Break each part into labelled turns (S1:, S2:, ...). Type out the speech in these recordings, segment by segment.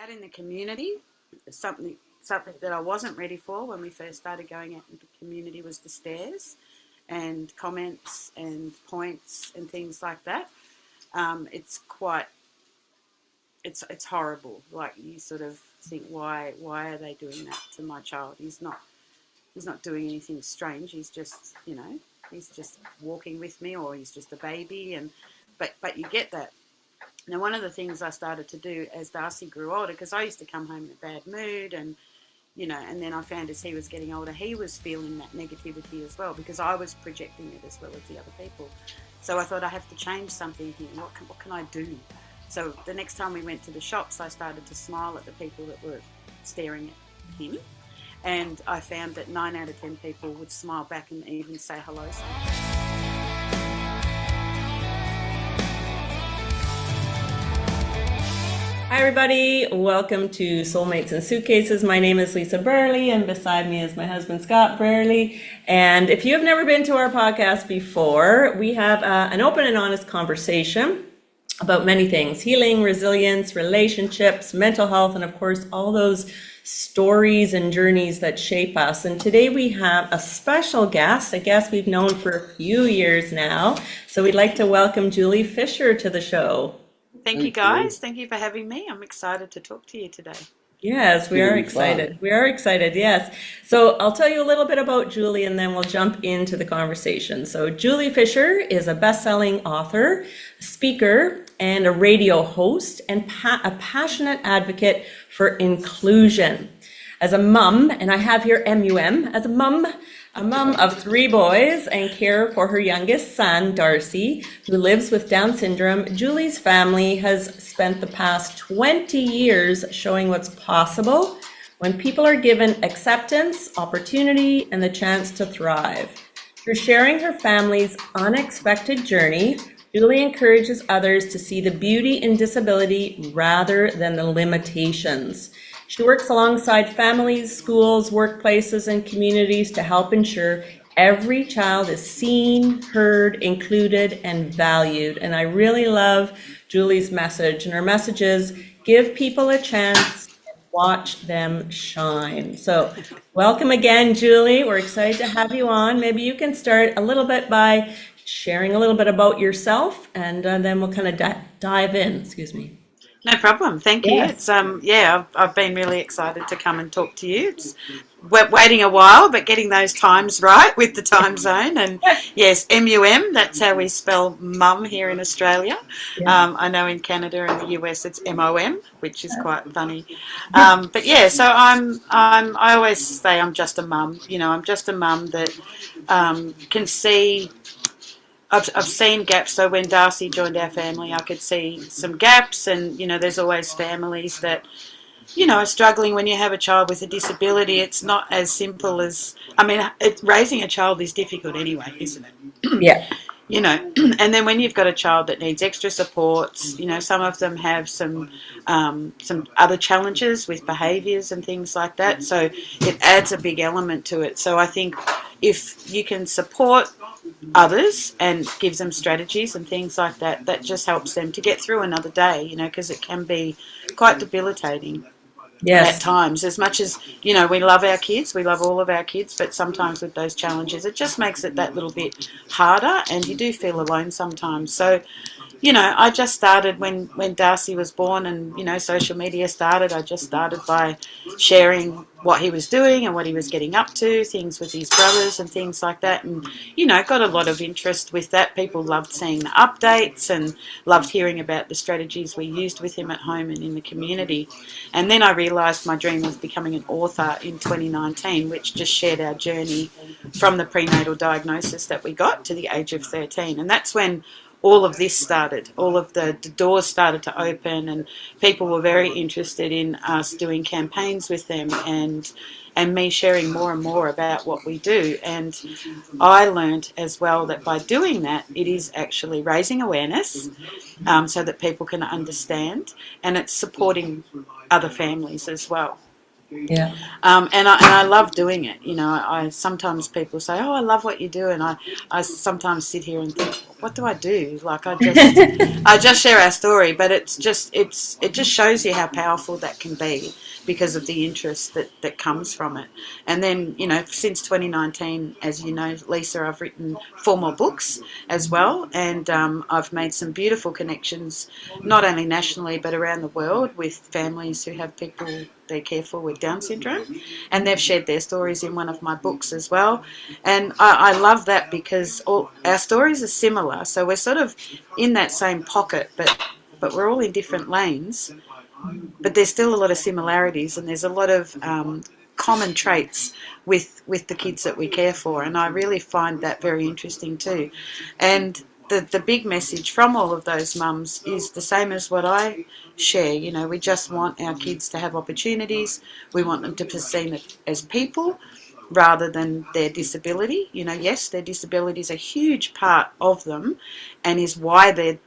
S1: out in the community, something that I wasn't ready for when we first started going out into the community was the stares and comments and points and things like that. It's quite it's horrible. Like, you sort of think, why are they doing that to my child? He's not doing anything strange. He's just, he's just walking with me, or he's just a baby. And but you get that. Now, one of the things I started to do as Darcy grew older, because I used to come home in a bad mood, and and then I found as he was getting older, he was feeling that negativity as well, because I was projecting it as well as the other people. So I thought, I have to change something here. What can I do? So the next time we went to the shops, I started to smile at the people that were staring at him. And I found that 9 out of 10 people would smile back and even say hello.
S2: Hi everybody, welcome to Soulmates Suitcases. My name is Lisa Burley, and beside me is my husband Scott Burley. And if you have never been to our podcast before, we have an open and honest conversation about many things: healing, resilience, relationships, mental health, and of course all those stories and journeys that shape us. And today we have a special guest, a guest we've known for a few years now. So we'd like to welcome Julie Fisher to the show.
S1: Thank you, guys. Thank you for having me. I'm excited to talk to you today.
S2: Yes, we are excited. We are excited, yes. So I'll tell you a little bit about Julie, and then we'll jump into the conversation. So Julie Fisher is a best-selling author, speaker, and a radio host, and a passionate advocate for inclusion. As a mum, and I have here MUM, as a mum of 3 boys and care for her youngest son, Darcy, who lives with Down syndrome, Julie's family has spent the past 20 years showing what's possible when people are given acceptance, opportunity, and the chance to thrive. Through sharing her family's unexpected journey, Julie encourages others to see the beauty in disability rather than the limitations. She works alongside families, schools, workplaces, and communities to help ensure every child is seen, heard, included, and valued. And I really love Julie's message. And her message is, give people a chance and watch them shine. So welcome again, Julie. We're excited to have you on. Maybe you can start a little bit by sharing a little bit about yourself, and then we'll kind of dive in. Excuse me.
S1: No problem. Thank you.
S2: Yes.
S1: It's I've been really excited to come and talk to you. It's waiting a while, but getting those times right with the time zone. And yes, MUM, that's how we spell mum here in Australia.
S2: Yeah.
S1: I know in Canada and the US it's MOM, which is quite funny. But yeah, so I always say I'm just a mum. I'm just a mum that can see. I've seen gaps. So when Darcy joined our family, I could see some gaps, and there's always families that are struggling when you have a child with a disability. It's not as simple as raising a child is difficult anyway, isn't it?
S2: Yeah.
S1: And then when you've got a child that needs extra supports, some of them have some other challenges with behaviours and things like that. So it adds a big element to it. So I think if you can support others and give them strategies and things like that, that just helps them to get through another day, because it can be quite debilitating.
S2: Yes.
S1: At times, as much as, we love our kids, we love all of our kids, but sometimes with those challenges, it just makes it that little bit harder, and you do feel alone sometimes. So, I just started when Darcy was born, and, social media started. I just started by sharing what he was doing and what he was getting up to, things with his brothers and things like that. And, got a lot of interest with that. People loved seeing the updates and loved hearing about the strategies we used with him at home and in the community. And then I realised my dream was becoming an author in 2019, which just shared our journey from the prenatal diagnosis that we got to the age of 13. And that's when all of this started. All of the doors started to open, and people were very interested in us doing campaigns with them, and me sharing more and more about what we do. And I learned as well that by doing that, it is actually raising awareness so that people can understand, and it's supporting other families as well.
S2: Yeah.
S1: And I love doing it. I sometimes people say, "Oh, I love what you do," and I sometimes sit here and think, "What do I do?" Like I just share our story, but it just shows you how powerful that can be because of the interest that comes from it. And then since 2019, as you know, Lisa, I've written 4 more books as well, and I've made some beautiful connections, not only nationally but around the world with families who have people they care for with Down syndrome, and they've shared their stories in one of my books as well. And I love that because all our stories are similar, so we're sort of in that same pocket, but we're all in different lanes. But there's still a lot of similarities, and there's a lot of common traits with the kids that we care for, and I really find that very interesting too. And the big message from all of those mums is the same as what I share. We just want our kids to have opportunities. We want them to be seen as people rather than their disability. Yes, their disability is a huge part of them and is why they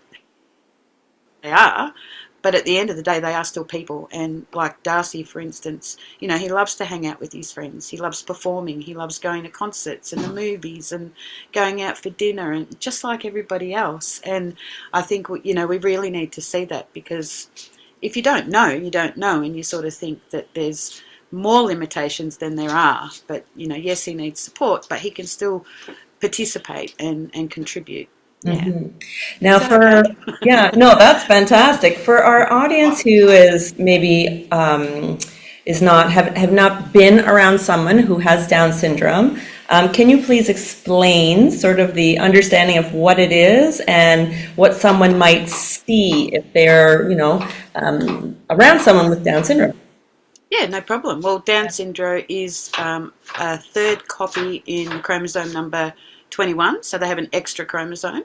S1: are, but at the end of the day, they are still people. And like Darcy, for instance, he loves to hang out with his friends. He loves performing. He loves going to concerts and the movies and going out for dinner, and just like everybody else. And I think we really need to see that, because if you don't know, you don't know, and you sort of think that there's more limitations than there are. But yes, he needs support, but he can still participate and contribute. Yeah.
S2: Now yeah, no, that's fantastic. For our audience who is maybe is not have not been around someone who has Down syndrome, can you please explain sort of the understanding of what it is and what someone might see if they're, around someone with Down syndrome?
S1: Yeah, no problem. Well, Down syndrome is a third copy in chromosome number 21, so they have an extra chromosome.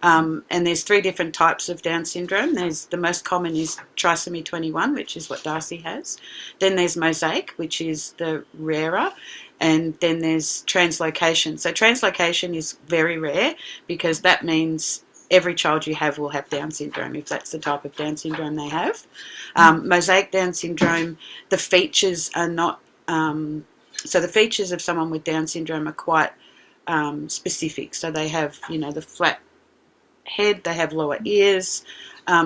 S1: And there's 3 different types of Down syndrome. The most common is trisomy 21, which is what Darcy has. Then there's mosaic, which is the rarer. And then there's translocation. So translocation is very rare, because that means every child you have will have Down syndrome, if that's the type of Down syndrome they have. Mosaic Down syndrome, the features are not... so the features of someone with Down syndrome are quite specific. So they have, the flat head, they have lower ears,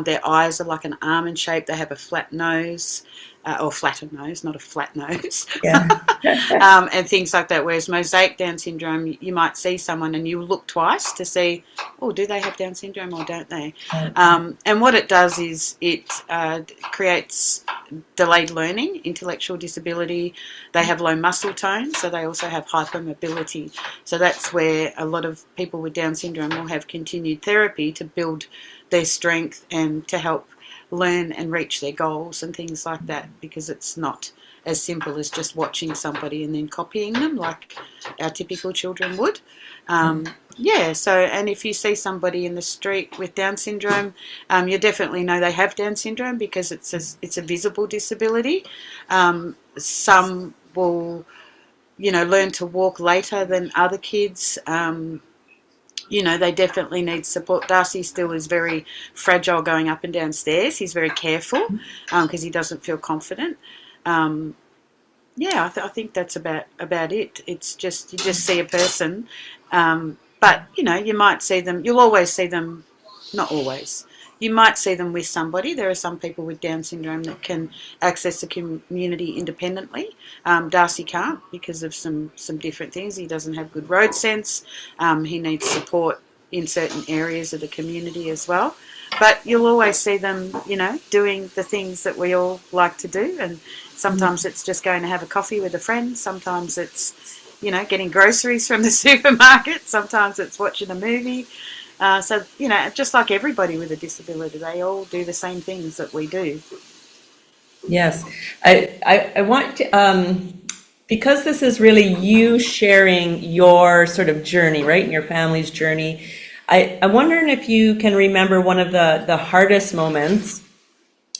S1: their eyes are like an almond shape, they have a flat nose, or flatter nose, not a flat nose,
S2: Yeah.
S1: and things like that. Whereas mosaic Down syndrome, you might see someone and you look twice to see, oh, do they have Down syndrome or don't they? And what it does is it creates delayed learning, intellectual disability. They have low muscle tone, so they also have hypermobility. So that's where a lot of people with Down syndrome will have continued therapy to build their strength and to help learn and reach their goals and things like that, because it's not as simple as just watching somebody and then copying them like our typical children would. And if you see somebody in the street with Down syndrome, you definitely know they have Down syndrome, because it's a visible disability. Some will, learn to walk later than other kids. They definitely need support. Darcy still is very fragile going up and down stairs. He's very careful because he doesn't feel confident. I think that's about it. It's just, you just see a person, but you might see them. You'll always see them, not always. You might see them with somebody. There are some people with Down syndrome that can access the community independently. Darcy can't, because of some different things. He doesn't have good road sense. He needs support in certain areas of the community as well. But you'll always see them, doing the things that we all like to do. And sometimes it's just going to have a coffee with a friend. Sometimes it's, getting groceries from the supermarket. Sometimes it's watching a movie. So, just like everybody with a disability, they all do the same things that we do.
S2: Yes. I want to, because this is really you sharing your sort of journey, right, and your family's journey, I'm wondering if you can remember one of the hardest moments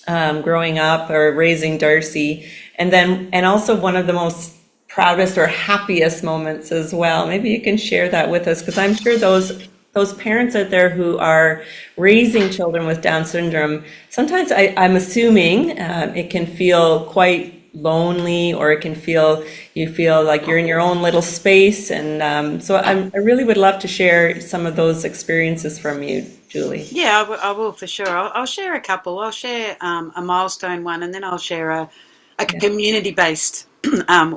S2: growing up or raising Darcy, and also one of the most proudest or happiest moments as well. Maybe you can share that with us, because I'm sure those parents out there who are raising children with Down syndrome, sometimes I'm assuming it can feel quite lonely, or it can feel, you feel like you're in your own little space. And so I really would love to share some of those experiences from you, Julie.
S1: Yeah, I will for sure. I'll share a couple. I'll share a milestone one, and then I'll share a
S2: Yeah.
S1: community-based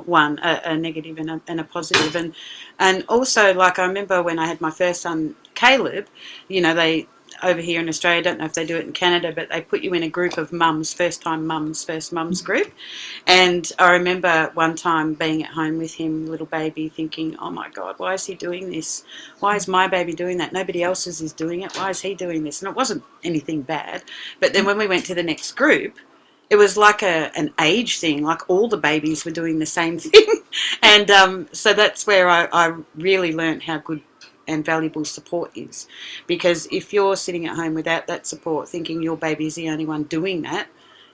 S1: one, a negative and a positive. And also, like, I remember when I had my first son, Caleb, they over here in Australia, I don't know if they do it in Canada, but they put you in a group of mums, first-time mums, first mums group. And I remember one time being at home with him, little baby, thinking, oh my God, why is he doing this? Why is my baby doing that? Nobody else's is doing it. Why is he doing this? And it wasn't anything bad. But then when we went to the next group, it was like an age thing, like all the babies were doing the same thing. And so that's where I really learnt how good and valuable support is. Because if you're sitting at home without that support, thinking your baby's the only one doing that,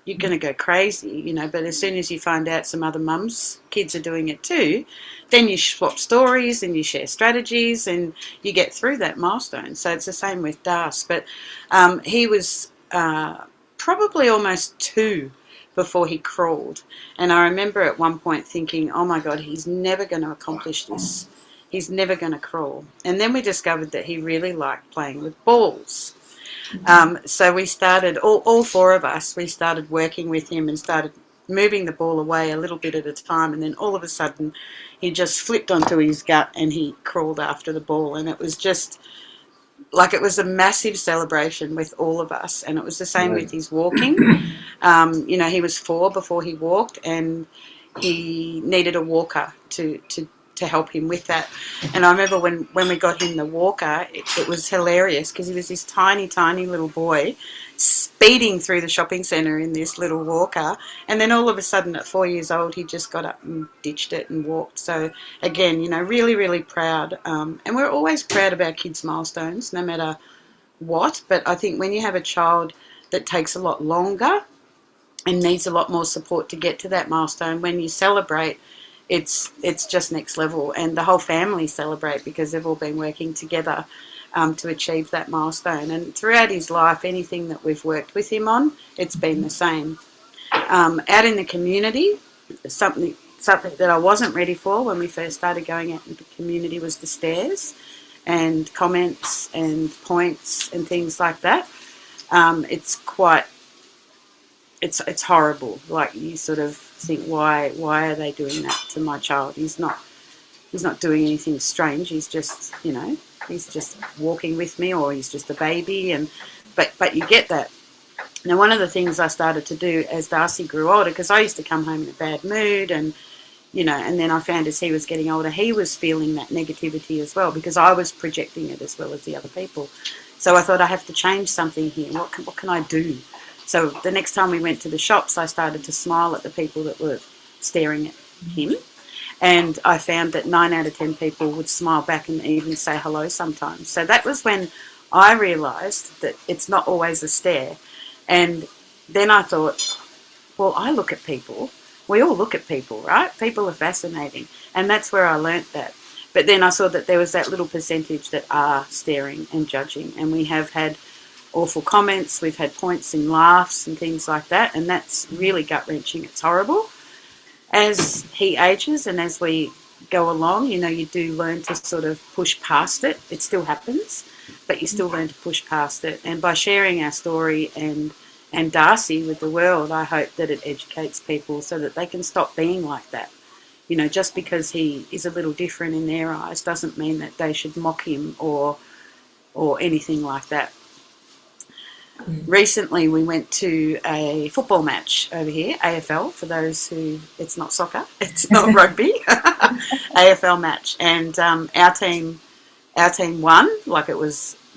S1: you're going to go crazy, But as soon as you find out some other mums, kids are doing it too, then you swap stories and you share strategies and you get through that milestone. So it's the same with Darcy. But he was probably almost 2 before he crawled. And I remember at one point thinking, oh my God, he's never going to accomplish this. He's never going to crawl. And then we discovered that he really liked playing with balls. So we started, all 4 of us, we started working with him and started moving the ball away a little bit at a time. And then all of a sudden, he just flipped onto his gut and he crawled after the ball. And it was just like, it was a massive celebration with all of us. And it was the same with his walking. He was 4 before he walked, and he needed a walker to help him with that. And I remember when we got him the walker, it was hilarious because he was this tiny, tiny little boy speeding through the shopping centre in this little walker. And then all of a sudden at 4 years old, he just got up and ditched it and walked. So again, really, really proud. And we're always proud of our kids' milestones, no matter what. But I think when you have a child that takes a lot longer and needs a lot more support to get to that milestone, when you celebrate, it's just next level, and the whole family celebrate because they've all been working together to achieve that milestone. And throughout his life, anything that we've worked with him on, it's been the same. Out in the community, something that I wasn't ready for when we first started going out in the community was the stares and comments and points and things like that. It's horrible. Like, you sort of think, why are they doing that to my child? He's not doing anything strange. He's just he's just walking with me, or he's just a baby. But you get that. Now, one of the things I started to do as Darcy grew older, because I used to come home in a bad mood, and and then I found as he was getting older, he was feeling that negativity as well, because I was projecting it as well as the other people. So I thought, I have to change something here. What can I do? So the next time we went to the shops, I started to smile at the people that were staring at him. And I found that 9 out of 10 people would smile back and even say hello sometimes. So that was when I realised that it's not always a stare. And then I thought, well, I look at people. We all look at people, right? People are fascinating. And that's where I learnt that. But then I saw that there was that little percentage that are staring and judging. And we have had awful comments, we've had points and laughs and things like that, and that's really gut-wrenching. It's horrible. As he ages and as we go along, you do learn to sort of push past it. It still happens, but you still learn to push past it. And by sharing our story and Darcy with the world, I hope that it educates people so that they can stop being like that. Just because he is a little different in their eyes doesn't mean that they should mock him or anything like that. Recently, we went to a football match over here, AFL, for those who, it's not soccer, it's not rugby, AFL match. And our team won.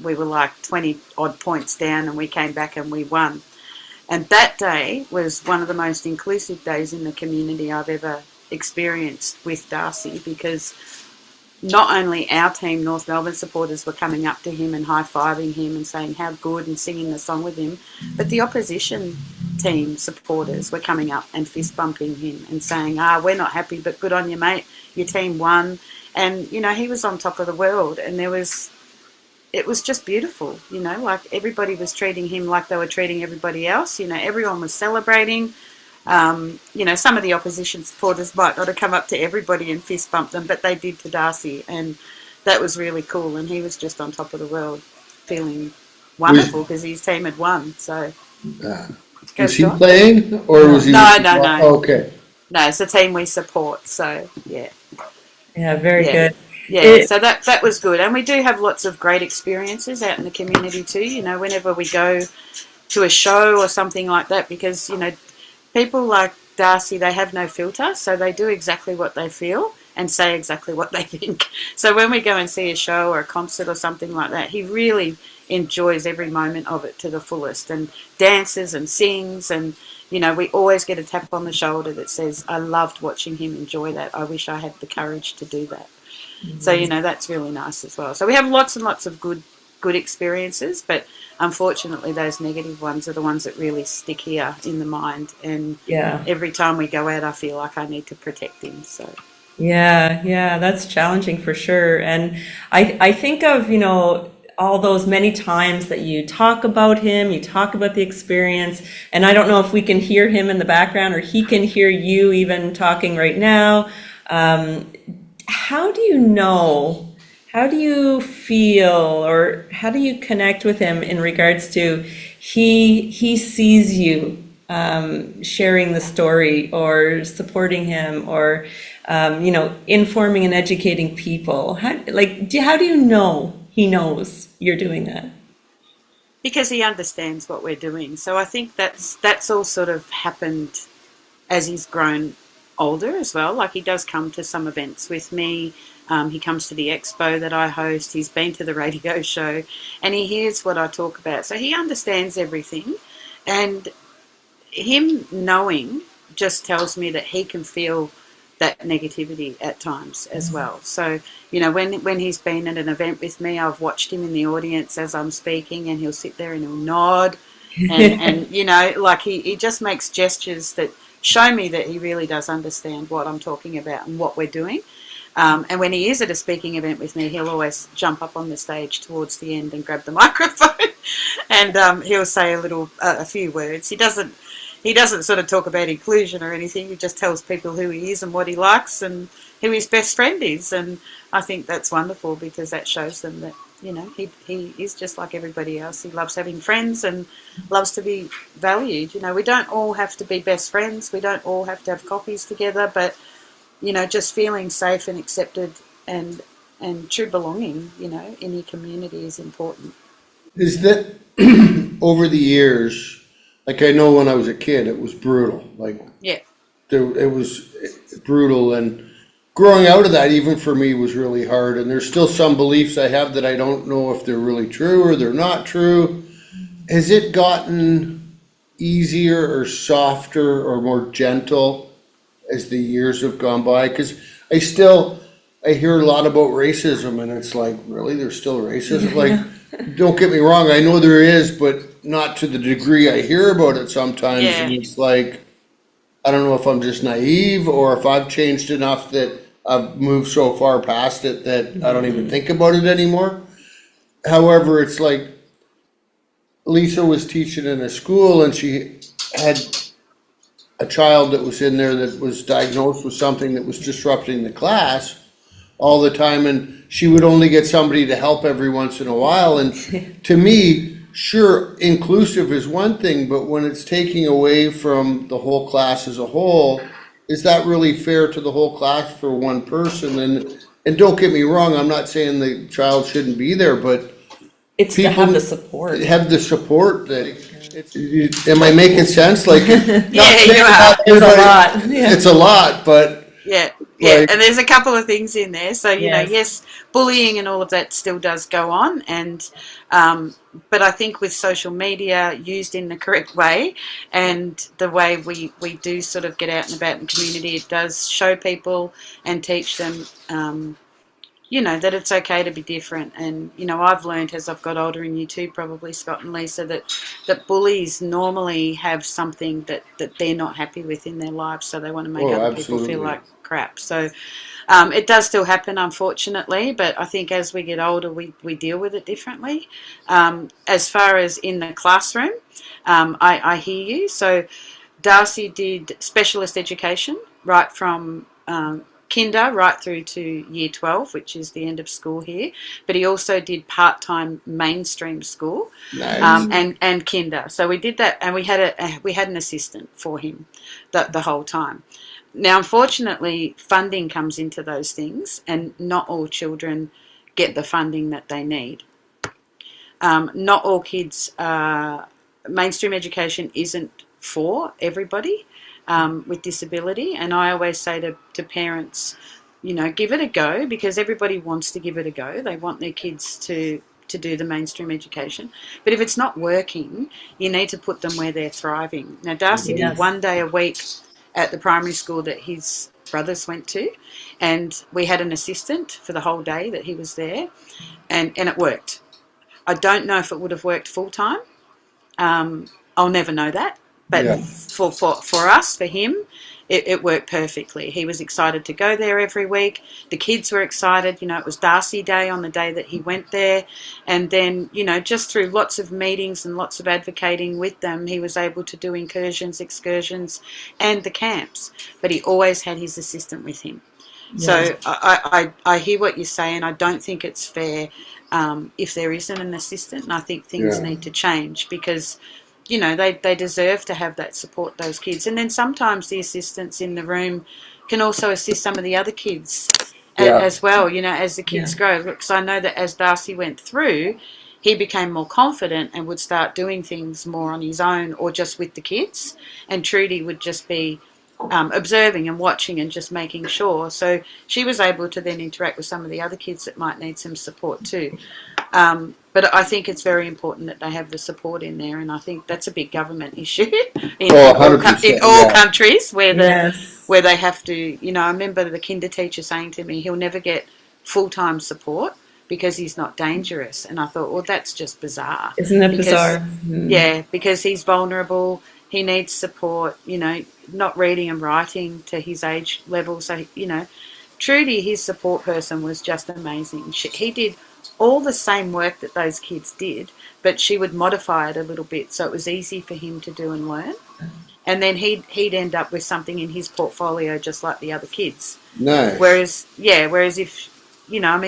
S1: We were like 20 odd points down, and we came back and we won. And that day was one of the most inclusive days in the community I've ever experienced with Darcy, because not only our team, North Melbourne supporters, were coming up to him and high-fiving him and saying how good and singing the song with him, but the opposition team supporters were coming up and fist-bumping him and saying, we're not happy, but good on you, mate, your team won. And, he was on top of the world, and it was just beautiful, like everybody was treating him like they were treating everybody else. Everyone was celebrating. Some of the opposition supporters might not have come up to everybody and fist bumped them, but they did to Darcy, and that was really cool. And he was just on top of the world, feeling wonderful because his team had won. So, go
S3: Was he
S1: Scott.
S3: playing or was he?
S1: No.
S3: Oh, okay.
S1: No, it's a team we support. So yeah,
S2: Yeah, very
S1: yeah.
S2: good.
S1: Yeah, so that was good. And we do have lots of great experiences out in the community too, whenever we go to a show or something like that, because, people like Darcy, they have no filter, so they do exactly what they feel and say exactly what they think. So when we go and see a show or a concert or something like that, he really enjoys every moment of it to the fullest and dances and sings, and we always get a tap on the shoulder that says, I loved watching him enjoy that. I wish I had the courage to do that. So, that's really nice as well. So we have lots and lots of good experiences, but unfortunately those negative ones are the ones that really stick here in the mind. And every time we go out, I feel like I need to protect him. So
S2: Yeah, that's challenging for sure. And I think of, all those many times that you talk about him, you talk about the experience, and I don't know if we can hear him in the background or he can hear you even talking right now. How do you know, how do you feel, or how do you connect with him in regards to he sees you sharing the story or supporting him or informing and educating people? How do you know he knows you're doing that?
S1: because he understands what we're doing. So I think that's all sort of happened as he's grown older as well. Like, he does come to some events with me. He comes to the expo that I host. He's been to the radio show, and he hears what I talk about. So he understands everything, and him knowing just tells me that he can feel that negativity at times as well. So, when he's been at an event with me, I've watched him in the audience as I'm speaking, and he'll sit there and he'll nod, and like he just makes gestures that show me that he really does understand what I'm talking about and what we're doing. And when he is at a speaking event with me, he'll always jump up on the stage towards the end and grab the microphone, and he'll say a few words. He doesn't sort of talk about inclusion or anything. He just tells people who he is and what he likes and who his best friend is. And I think that's wonderful, because that shows them that, he is just like everybody else. He loves having friends and loves to be valued. We don't all have to be best friends. We don't all have to have coffees together, but, just feeling safe and accepted and true belonging, in your community is important.
S3: Is that over the years, like I know when I was a kid, it was brutal. Like
S1: Yeah.
S3: it was brutal, and growing out of that, even for me, was really hard. And there's still some beliefs I have that I don't know if they're really true or they're not true. Has it gotten easier or softer or more gentle as the years have gone by? Because I hear a lot about racism, and it's like, really, there's still racism? Like, don't get me wrong, I know there is, but not to the degree I hear about it sometimes.
S1: Yeah.
S3: And it's like, I don't know if I'm just naive or if I've changed enough that I've moved so far past it that I don't even think about it anymore. However, it's like Lisa was teaching in a school, and she had a child that was in there that was diagnosed with something that was disrupting the class all the time, and she would only get somebody to help every once in a while. And to me, sure, inclusive is one thing, but when it's taking away from the whole class as a whole, is that really fair to the whole class for one person? And don't get me wrong, I'm not saying the child shouldn't be there, but
S2: It's to have the support.
S3: have the support am I making sense? Like,
S1: Yeah, you are.
S2: It's a lot. Yeah.
S3: It's a lot, but
S1: Yeah,
S3: Like-
S1: and there's a couple of things in there. So,
S2: Yes.
S1: yes, bullying and all of that still does go on, and but I think with social media used in the correct way, and the way we do sort of get out and about in the community, it does show people and teach them, that it's okay to be different. And, I've learned as I've got older, and you too probably, Scott and Lisa, that bullies normally have something that they're not happy with in their lives, so they want to make other people feel like crap. So it does still happen, unfortunately, but I think as we get older, we deal with it differently. As far as in the classroom, I hear you. So Darcy did specialist education right from kinder right through to year 12, which is the end of school here. But he also did part-time mainstream school,
S3: Nice.
S1: and kinder. So we did that, and we had an assistant for him the whole time. Now, unfortunately, funding comes into those things, and not all children get the funding that they need. Not all kids, mainstream education isn't for everybody with disability. And I always say to parents, give it a go, because everybody wants to give it a go. They want their kids to do the mainstream education. But if it's not working, you need to put them where they're thriving. Now, Darcy did 1 day a week at the primary school that his brothers went to, and we had an assistant for the whole day that he was there, and it worked. I don't know if it would have worked full time. I'll never know that. But for us, for him, it worked perfectly. He was excited to go there every week. The kids were excited. It was Darcy Day on the day that he went there. And then, just through lots of meetings and lots of advocating with them, he was able to do incursions, excursions, and the camps. But he always had his assistant with him. Yes. So I hear what you say, and I don't think it's fair if there isn't an assistant. And I think things need to change, because they deserve to have that support, those kids. And then sometimes the assistants in the room can also assist some of the other kids as well, as the kids grow. Because I know that as Darcy went through, he became more confident and would start doing things more on his own or just with the kids. And Trudy would just be observing and watching and just making sure. So she was able to then interact with some of the other kids that might need some support too. But I think it's very important that they have the support in there, and I think that's a big government issue in all countries where they have to. I remember the kinder teacher saying to me, he'll never get full-time support because he's not dangerous. And I thought, well, that's just bizarre.
S2: Isn't that bizarre?
S1: Yeah, because he's vulnerable. He needs support, not reading and writing to his age level. So, Trudy, his support person, was just amazing. He did all the same work that those kids did, but she would modify it a little bit so it was easy for him to do and learn. And then he'd end up with something in his portfolio just like the other kids.
S3: Nice.
S1: Whereas if,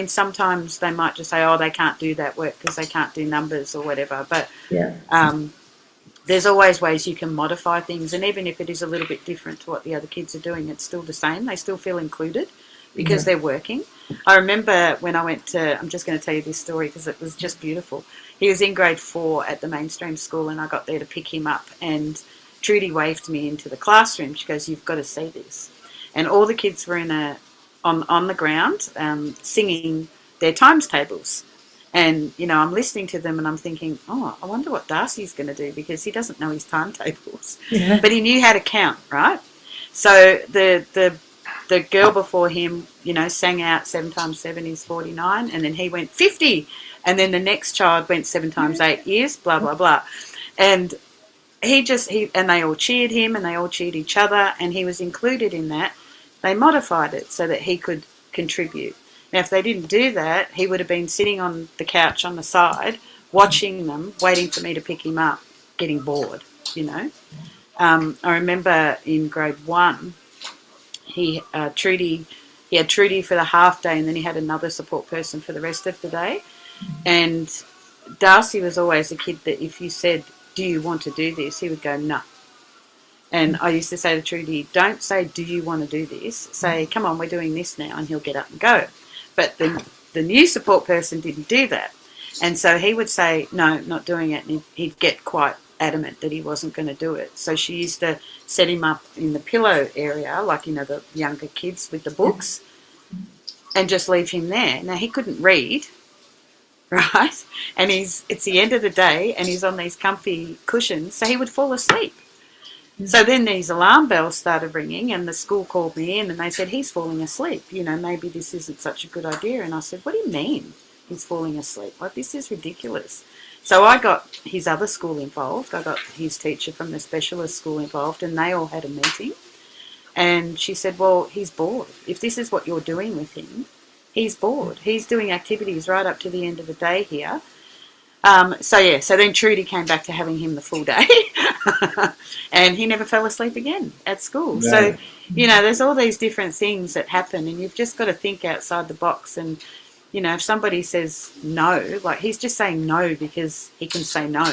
S1: sometimes they might just say, oh, they can't do that work because they can't do numbers or whatever. But there's always ways you can modify things, and even if it is a little bit different to what the other kids are doing, it's still the same. They still feel included because they're working. I remember when I went to, I'm just going to tell you this story because it was just beautiful. He was in grade 4 at the mainstream school, and I got there to pick him up, and Trudy waved me into the classroom. She goes, "You've got to see this." And all the kids were on the ground singing their times tables. And, I'm listening to them and I'm thinking, oh, I wonder what Darcy's going to do, because he doesn't know his timetables. Yeah. But he knew how to count, right? So the girl before him, sang out 7 times 7 is 49, and then he went 50. And then the next child went 7 times 8 years, blah, blah, blah. And and they all cheered him and they all cheered each other, and he was included in that. They modified it so that he could contribute. Now, if they didn't do that, he would have been sitting on the couch on the side, watching them, waiting for me to pick him up, getting bored, I remember in grade 1, he had Trudy for the half day, and then he had another support person for the rest of the day. And Darcy was always a kid that if you said, "Do you want to do this?" he would go, "No." And I used to say to Trudy, don't say, "Do you want to do this?" Say, "Come on, we're doing this now," and he'll get up and go. But the new support person didn't do that. And so he would say, "No, not doing it." And he'd get quite adamant that he wasn't going to do it. So she used to set him up in the pillow area, like, the younger kids with the books, and just leave him there. Now, he couldn't read, right? And it's the end of the day, and he's on these comfy cushions, so he would fall asleep. So then these alarm bells started ringing, and the school called me in and they said, "He's falling asleep. Maybe this isn't such a good idea." And I said, "What do you mean he's falling asleep? Like, this is ridiculous." So I got his other school involved. I got his teacher from the specialist school involved, and they all had a meeting. And she said, "Well, he's bored. If this is what you're doing with him, he's bored. He's doing activities right up to the end of the day here." So then Trudy came back to having him the full day. And he never fell asleep again at school.
S3: Yeah.
S1: So, there's all these different things that happen, and you've just got to think outside the box. And, if somebody says no, like he's just saying no because he can say no.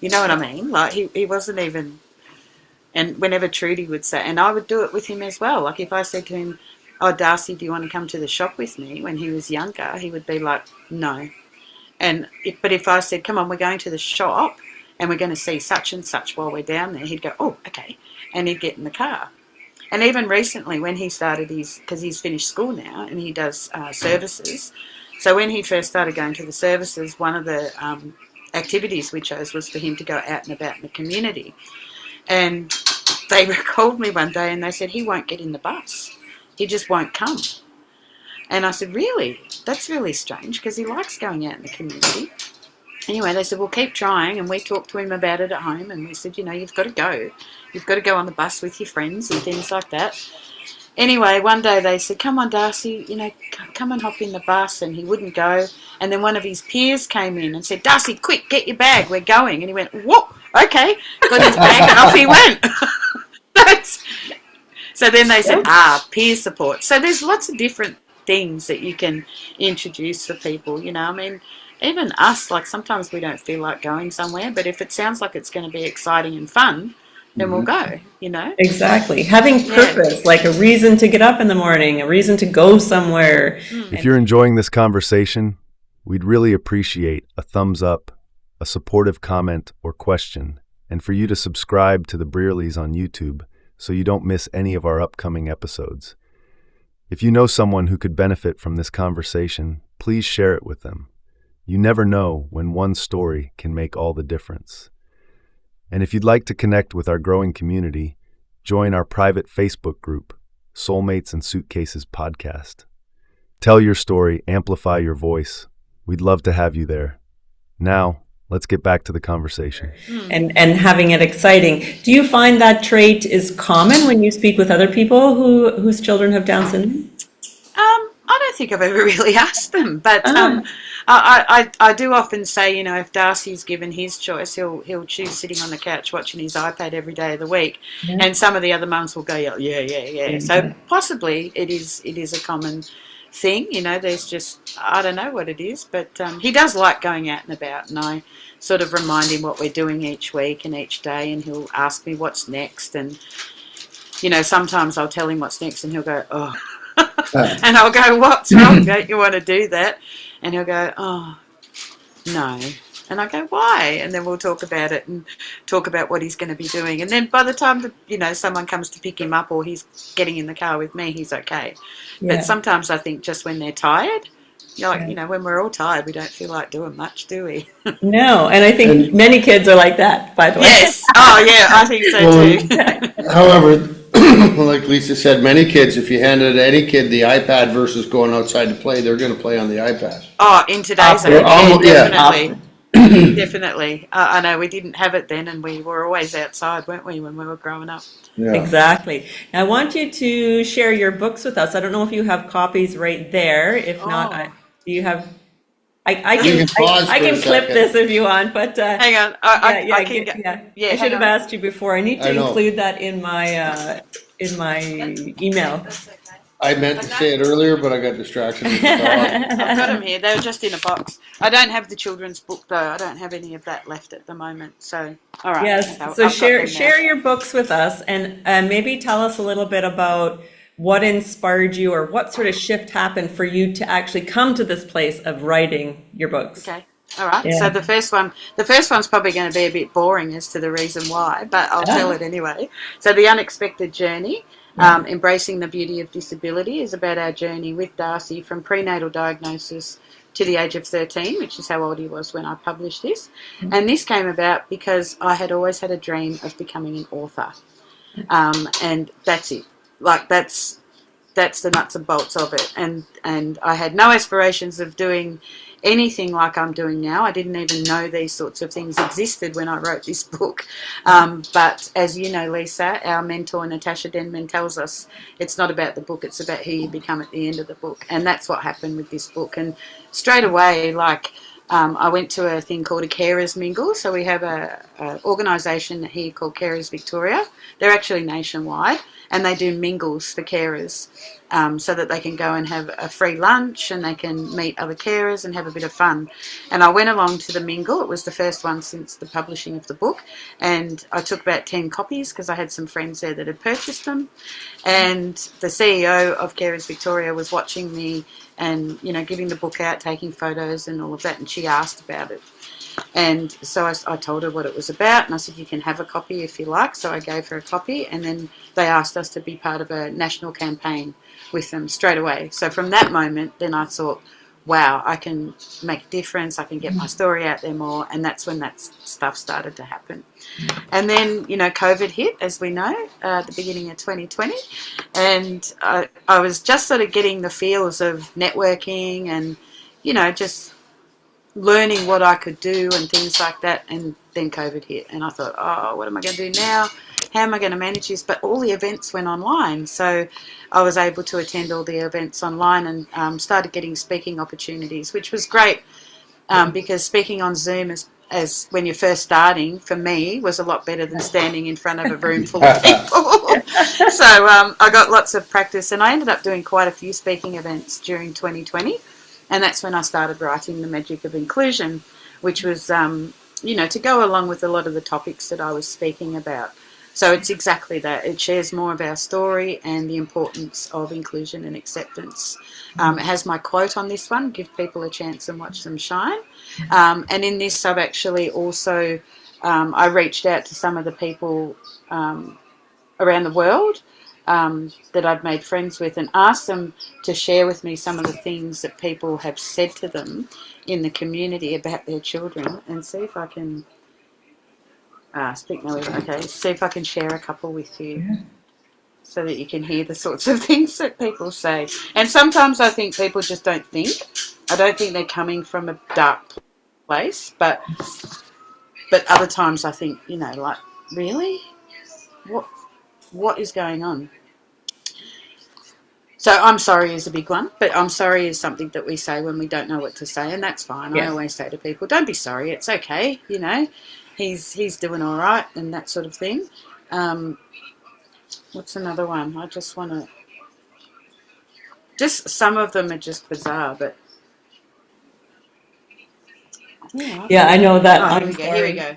S1: You know what I mean? Like he wasn't even, and whenever Trudy would say, and I would do it with him as well. Like if I said to him, "Oh, Darcy, do you want to come to the shop with me?" when he was younger, he would be like, "No." But if I said, "Come on, we're going to the shop and we're going to see such and such while we're down there," he'd go, "Oh, okay," and he'd get in the car. And even recently, when he started because he's finished school now and he does services. So when he first started going to the services, one of the activities we chose was for him to go out and about in the community. And they called me one day and they said, he won't get in the bus. He just won't come. And I said, really? That's really strange because he likes going out in the community. Anyway, they said, well, keep trying. And we talked to him about it at home. And we said, you've got to go. You've got to go on the bus with your friends and things like that. Anyway, one day they said, come on, Darcy, come and hop in the bus. And he wouldn't go. And then one of his peers came in and said, Darcy, quick, get your bag. We're going. And he went, whoa, okay. Got his bag and off he went. So then they said, peer support. So there's lots of different things that you can introduce for people, I mean, even us, like sometimes we don't feel like going somewhere, but if it sounds like it's going to be exciting and fun, then we'll go,
S2: Exactly. Having purpose, like a reason to get up in the morning, a reason to go somewhere.
S4: If you're enjoying this conversation, we'd really appreciate a thumbs up, a supportive comment or question, and for you to subscribe to the Brearleys on YouTube so you don't miss any of our upcoming episodes. If you know someone who could benefit from this conversation, please share it with them. You never know when one story can make all the difference. And if you'd like to connect with our growing community, join our private Facebook group, Soulmates and Suitcases Podcast. Tell your story, amplify your voice. We'd love to have you there. Now, let's get back to the conversation.
S2: And having it exciting. Do you find that trait is common when you speak with other people whose children have Down syndrome?
S1: I don't think I've ever really asked them, but I do often say, if Darcy's given his choice, he'll choose sitting on the couch watching his iPad every day of the week, and some of the other mums will go, yeah. So possibly it is a common thing, there's just, I don't know what it is, but he does like going out and about, and I sort of remind him what we're doing each week and each day, and he'll ask me what's next, and sometimes I'll tell him what's next and he'll go, oh. And I'll go, what's wrong? Don't you want to do that? And he'll go, oh, no. And I go, why? And then we'll talk about it and talk about what he's going to be doing. And then by the time someone comes to pick him up or he's getting in the car with me, he's okay. Yeah. But sometimes I think just when they're tired, when we're all tired, we don't feel like doing much, do we?
S2: No, and I think many kids are like that, by the way.
S1: Yes. Oh, yeah, I think so too.
S3: However, like Lisa said, many kids, if you handed any kid the iPad versus going outside to play, they're going to play on the iPad.
S1: Oh, in today's age, definitely. Definitely. I know we didn't have it then, and we were always outside, weren't we, when we were growing up?
S3: Yeah.
S2: Exactly. Now, I want you to share your books with us. I don't know if you have copies right there. If not, do you have... I can clip this if you want, but
S1: hang on. I
S2: should have asked you before. I need to include that in my email.
S3: I meant to say it earlier, but I got distracted.
S1: I've got them here. They were just in a box. I don't have the children's book though. I don't have any of that left at the moment. So, all right.
S2: Yes. So share your books with us, and maybe tell us a little bit about what inspired you, or what sort of shift happened for you to actually come to this place of writing your books.
S1: Okay. All right. Yeah. So the first one's probably going to be a bit boring as to the reason why, but I'll tell it anyway. So The Unexpected Journey, Embracing the Beauty of Disability, is about our journey with Darcy from prenatal diagnosis to the age of 13, which is how old he was when I published this. And this came about because I had always had a dream of becoming an author. And that's it. Like that's the nuts and bolts of it, and I had no aspirations of doing anything like I'm doing now. I didn't even know these sorts of things existed when I wrote this book. But as you know, Lisa, our mentor Natasha Denman tells us it's not about the book; it's about who you become at the end of the book, and that's what happened with this book. And straight away, I went to a thing called a Carers Mingle. So we have a organisation here called Carers Victoria. They're actually nationwide, and they do mingles for carers, so that they can go and have a free lunch and they can meet other carers and have a bit of fun. And I went along to the mingle. It was the first one since the publishing of the book, and I took about 10 copies because I had some friends there that had purchased them. And the CEO of Carers Victoria was watching me and, giving the book out, taking photos and all of that, and she asked about it. And so I told her what it was about, and I said, you can have a copy if you like. So I gave her a copy, and then they asked us to be part of a national campaign with them straight away. So from that moment, then I thought, wow, I can make a difference, I can get my story out there more, and that's when that stuff started to happen. And then, COVID hit, as we know, at the beginning of 2020, and I was just sort of getting the feels of networking and, just learning what I could do and things like that, and then COVID hit, and I thought, oh, what am I going to do now? How am I going to manage this? But all the events went online, so I was able to attend all the events online and started getting speaking opportunities, which was great, because speaking on Zoom as when you're first starting, for me, was a lot better than standing in front of a room full of people. So I got lots of practice, and I ended up doing quite a few speaking events during 2020. And that's when I started writing The Magic of Inclusion, which was, to go along with a lot of the topics that I was speaking about. So it's exactly that. It shares more of our story and the importance of inclusion and acceptance. It has my quote on this one, give people a chance and watch them shine. And in this, I've actually also, I reached out to some of the people around the world that I'd made friends with, and asked them to share with me some of the things that people have said to them in the community about their children, and see if I can see if I can share a couple with you, so that you can hear the sorts of things that people say. And sometimes I think people just don't think. I don't think they're coming from a dark place, but other times I think, like, really? What is going on? So I'm sorry is a big one, but I'm sorry is something that we say when we don't know what to say, and that's fine. Yeah. I always say to people, don't be sorry, it's okay, he's doing all right, and that sort of thing. What's another one? I just want to... Just some of them are just bizarre, but...
S2: Yeah, I know that.
S1: Oh, here we go.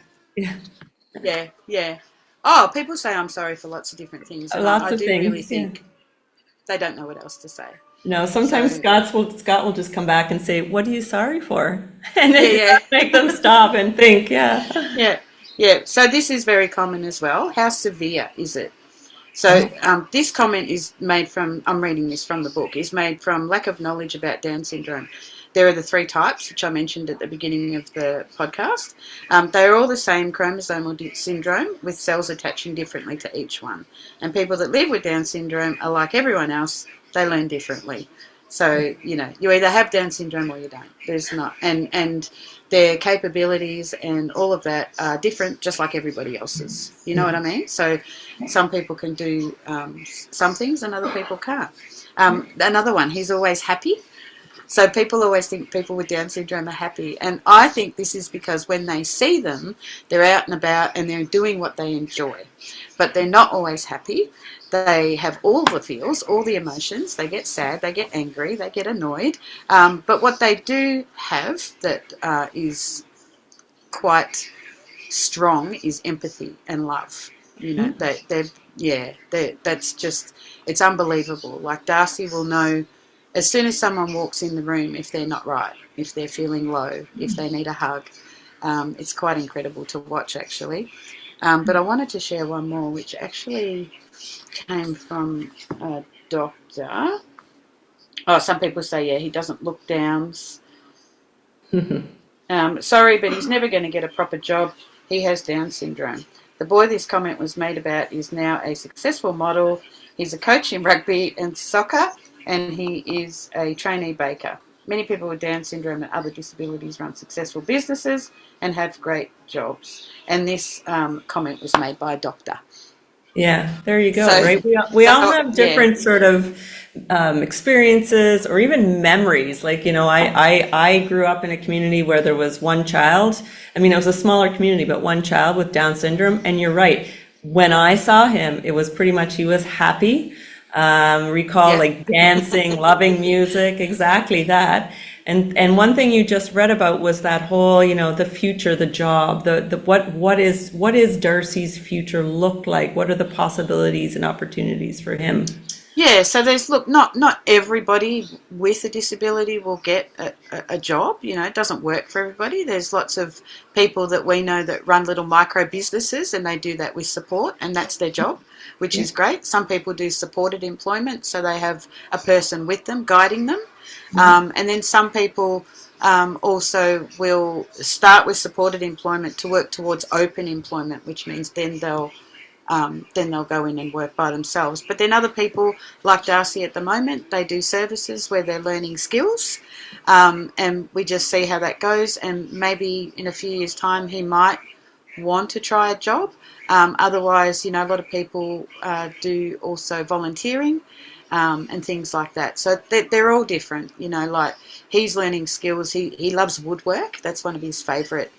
S1: Yeah. Oh, people say I'm sorry for lots of different things, and I do really think they don't know what else to say.
S2: No, sometimes Scott will just come back and say, "What are you sorry for?" And then make them stop and think. Yeah.
S1: So this is very common as well. How severe is it? So this comment is made from, I'm reading this from the book, is made from lack of knowledge about Down syndrome. There are the 3 types, which I mentioned at the beginning of the podcast. They are all the same chromosomal syndrome, with cells attaching differently to each one. And people that live with Down syndrome are like everyone else, they learn differently. So, you either have Down syndrome or you don't. There's not. And their capabilities and all of that are different, just like everybody else's. You know what I mean? So some people can do some things and other people can't. Another one, he's always happy. So people always think people with Down syndrome are happy. And I think this is because when they see them, they're out and about and they're doing what they enjoy. But they're not always happy. They have all the feels, all the emotions. They get sad, they get angry, they get annoyed. But what they do have that is quite strong is empathy and love. That's just, it's unbelievable. Like Darcy will know as soon as someone walks in the room if they're not right, if they're feeling low, if they need a hug. It's quite incredible to watch, actually. But I wanted to share one more, which actually came from a doctor. Oh, some people say, he doesn't look Downs. Sorry, but he's never going to get a proper job. He has Down syndrome. The boy this comment was made about is now a successful model. He's a coach in rugby and soccer, and he is a trainee baker. Many people with Down syndrome and other disabilities run successful businesses and have great jobs. And this comment was made by a doctor.
S2: Yeah, there you go, right? We all have different sort of experiences or even memories. Like, I grew up in a community where there was one child. I mean, it was a smaller community, but one child with Down syndrome. And you're right. When I saw him, it was pretty much he was happy. Recall
S1: Yeah.
S2: like dancing, loving music, exactly that. And one thing you just read about was that whole, the future, the job, the what is Darcy's future look like? What are the possibilities and opportunities for him?
S1: Yeah, so there's not everybody with a disability will get a job. It doesn't work for everybody. There's lots of people that we know that run little micro businesses, and they do that with support, and that's their job, which is great. Some people do supported employment, so they have a person with them guiding them, and then some people also will start with supported employment to work towards open employment, which means then they'll go in and work by themselves. But then other people, like Darcy at the moment, they do services where they're learning skills, and we just see how that goes. And maybe in a few years' time, he might want to try a job. Otherwise, a lot of people do also volunteering and things like that. So they're all different. Like he's learning skills. He loves woodwork. That's one of his favourite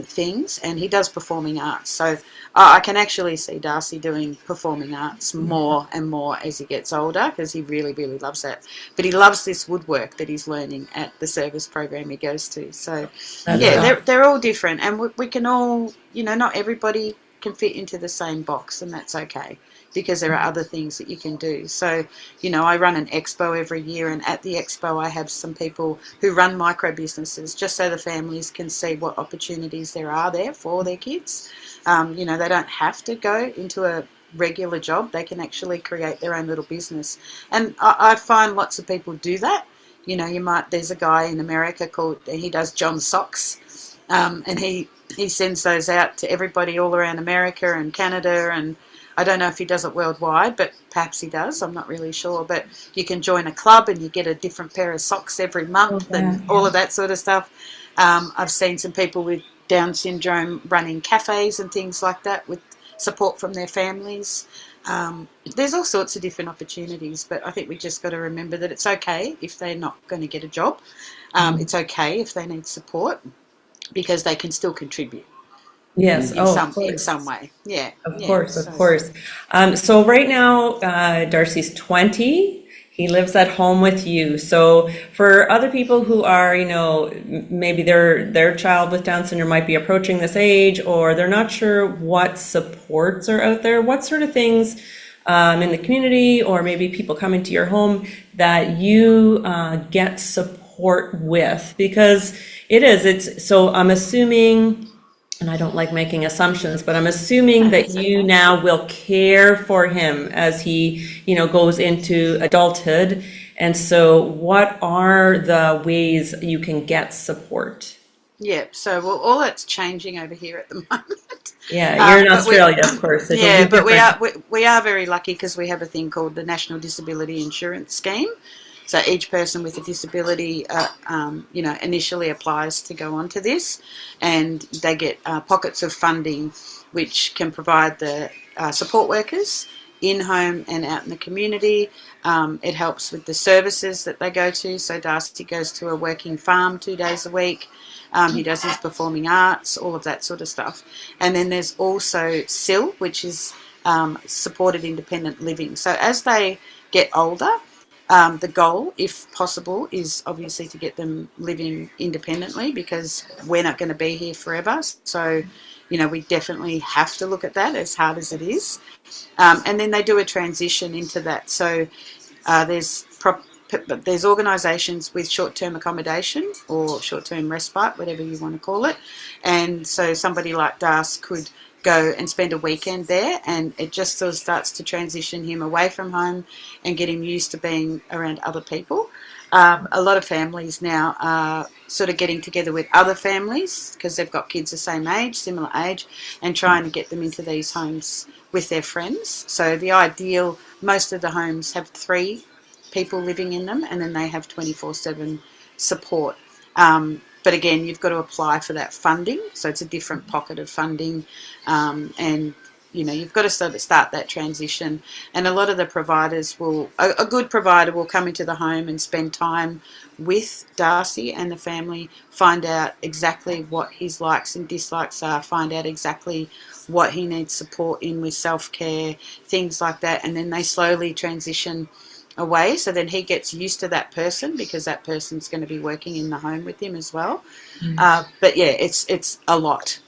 S1: things, and he does performing arts. So I can actually see Darcy doing performing arts more and more as he gets older, because he really, really loves that. But he loves this woodwork that he's learning at the service program he goes to. So they're all different, and we can all, not everybody can fit into the same box, and that's okay, because there are other things that you can do. So, I run an expo every year, and at the expo I have some people who run micro businesses, just so the families can see what opportunities there are there for their kids. They don't have to go into a regular job. They can actually create their own little business. And I find lots of people do that. There's a guy in America he does John Socks, and he sends those out to everybody all around America and Canada, and I don't know if he does it worldwide, but perhaps he does. I'm not really sure. But you can join a club and you get a different pair of socks every month and all of that sort of stuff. I've seen some people with Down syndrome running cafes and things like that with support from their families. There's all sorts of different opportunities, but I think we just got to remember that it's okay if they're not going to get a job. It's okay if they need support, because they can still contribute.
S2: Yes.
S1: In some way. Yeah.
S2: Of course. So right now, Darcy's 20. He lives at home with you. So for other people who are, maybe their child with Down syndrome might be approaching this age, or they're not sure what supports are out there, what sort of things in the community, or maybe people coming to your home that you get support with, because so I'm assuming, and I don't like making assumptions, but I'm assuming that you now will care for him as he, goes into adulthood. And so what are the ways you can get support?
S1: Yeah, so all that's changing over here at the moment.
S2: Yeah, you're in Australia, of course.
S1: But we are very lucky, because we have a thing called the National Disability Insurance Scheme. So each person with a disability, initially applies to go onto this, and they get pockets of funding which can provide the support workers in-home and out in the community. It helps with the services that they go to. So Darcy goes to a working farm 2 days a week. He does his performing arts, all of that sort of stuff. And then there's also SIL, which is supported independent living. So as they get older, the goal, if possible, is obviously to get them living independently, because we're not going to be here forever. So, we definitely have to look at that, as hard as it is. And then they do a transition into that. So there's organisations with short-term accommodation or short-term respite, whatever you want to call it. And so somebody like Darcy could go and spend a weekend there, and it just sort of starts to transition him away from home and get him used to being around other people. A lot of families now are sort of getting together with other families, because they've got kids the same age, similar age, and trying to get them into these homes with their friends. So the ideal, most of the homes have 3 people living in them, and then they have 24/7 support. But again, you've got to apply for that funding, so it's a different pocket of funding, and you've got to sort of start that transition. And a lot of the providers a good provider will come into the home and spend time with Darcy and the family, find out exactly what his likes and dislikes are, find out exactly what he needs support in with self-care, things like that. And then they slowly transition away, so then he gets used to that person, because that person's going to be working in the home with him as well. But yeah, it's a lot.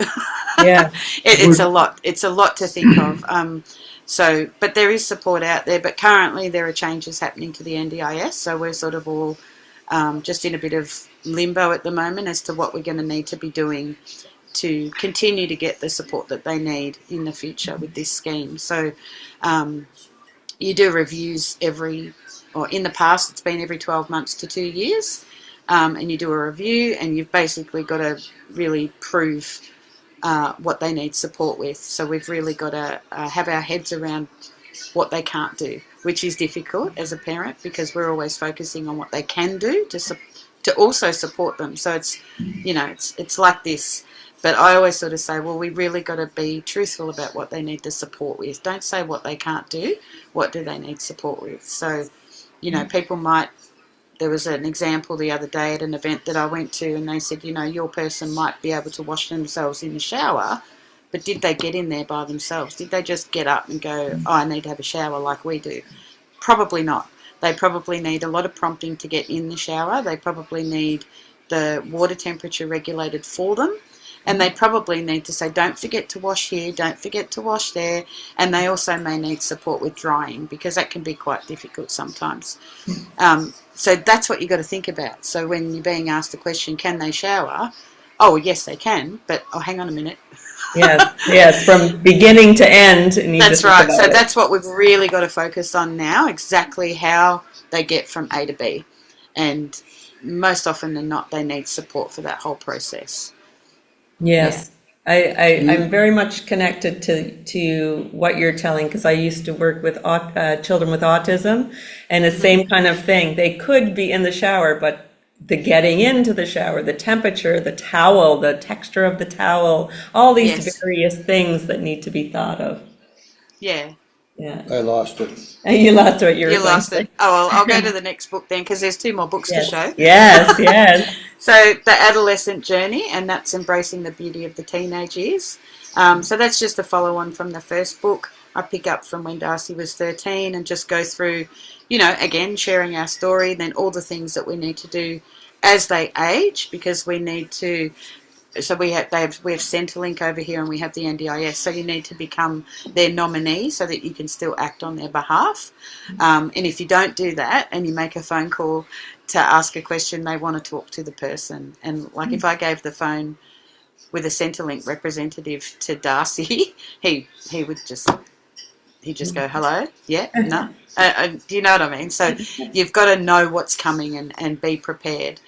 S2: Yeah.
S1: It's a lot. It's a lot to think of. But there is support out there. But currently there are changes happening to the NDIS, so we're sort of all just in a bit of limbo at the moment as to what we're going to need to be doing to continue to get the support that they need in the future with this scheme. So you do reviews in the past it's been every 12 months to 2 years, and you do a review, and you've basically got to really prove what they need support with. So we've really got to have our heads around what they can't do, which is difficult as a parent, because we're always focusing on what they can do to also support them. So it's like this. But I always sort of say, well, we really got to be truthful about what they need the support with. Don't say what they can't do. What do they need support with? So, people might. There was an example the other day at an event that I went to, and they said, your person might be able to wash themselves in the shower, but did they get in there by themselves? Did they just get up and go, I need to have a shower like we do? Probably not. They probably need a lot of prompting to get in the shower. They probably need the water temperature regulated for them. And they probably need to say, don't forget to wash here, don't forget to wash there. And they also may need support with drying, because that can be quite difficult sometimes. So that's what you've got to think about. So when you're being asked the question, can they shower? Oh, yes, they can. But, hang on a minute.
S2: Yes, from beginning to end.
S1: That's right. So that's what we've really got to focus on now, exactly how they get from A to B. And most often than not, they need support for that whole process.
S2: Yes. I'm very much connected to what you're telling, because I used to work with children with autism, and the same kind of thing. They could be in the shower, but the getting into the shower, the temperature, the towel, the texture of the towel, all these various things that need to be thought of.
S1: Yeah.
S2: Yeah.
S3: I lost it.
S2: You lost what you were
S1: You lost it. Oh, well, I'll go to the next book then, because there's 2 more books to show.
S2: Yes.
S1: So the adolescent journey, and that's embracing the beauty of the teenage years. So that's just a follow-on from the first book. I pick up from when Darcy was 13 and just go through, again, sharing our story, then all the things that we need to do as they age, because we need to. So we have Centrelink over here, and we have the NDIS. So you need to become their nominee so that you can still act on their behalf. And if you don't do that, and you make a phone call to ask a question, they want to talk to the person. And if I gave the phone with a Centrelink representative to Darcy, he would just go, hello, yeah, no. Do you know what I mean? So you've got to know what's coming and be prepared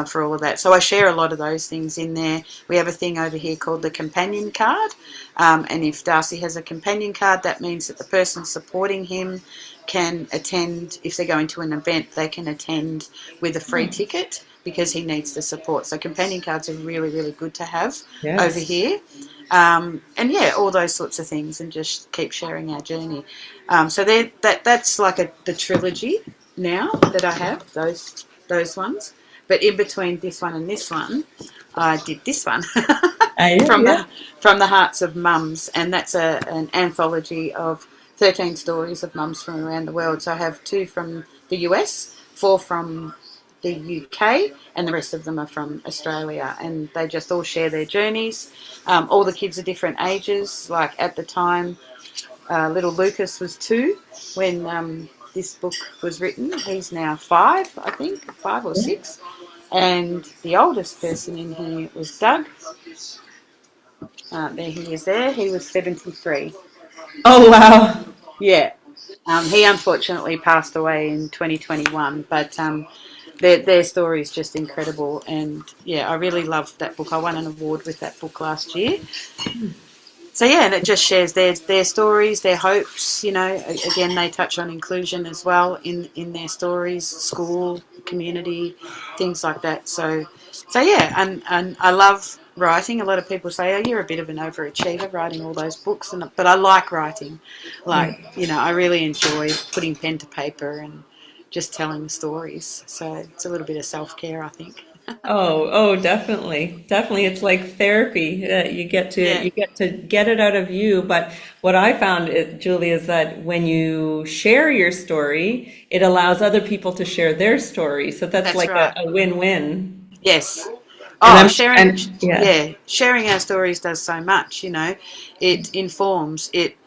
S1: for all of that. So I share a lot of those things in there. We have a thing over here called the companion card. And if Darcy has a companion card, that means that the person supporting him can attend. If they're going to an event, they can attend with a free ticket, because he needs the support. So companion cards are really, really good to have over here. And all those sorts of things, and just keep sharing our journey. So that's like the trilogy now that I have, those ones. But in between this one and this one, I did this one from the Hearts of Mums, and that's an anthology of 13 stories of mums from around the world. So I have 2 from the US, 4 from the UK, and the rest of them are from Australia, and they just all share their journeys. All the kids are different ages. Like at the time, little Lucas was 2 when this book was written. He's now 5, I think, 5 or 6. And the oldest person in here was Doug. There he is there. He was 73.
S2: Oh, wow.
S1: Yeah. He unfortunately passed away in 2021, but their story is just incredible. And I really loved that book. I won an award with that book last year. So and it just shares their stories, their hopes. Again, they touch on inclusion as well in their stories, school, community, things like that. So and I love writing. A lot of people say, "Oh, you're a bit of an overachiever writing all those books," but I like writing. Like, I really enjoy putting pen to paper and just telling the stories. So it's a little bit of self-care, I think.
S2: Oh, definitely. Definitely. It's like therapy.
S1: Yeah,
S2: You get to get it out of you. But what I found, Julie, is that when you share your story, it allows other people to share their story. So that's
S1: that's
S2: like
S1: right.
S2: a win-win.
S1: Yes.
S2: And
S1: Oh, sharing,
S2: yeah.
S1: yeah, sharing our stories does so much. It informs, it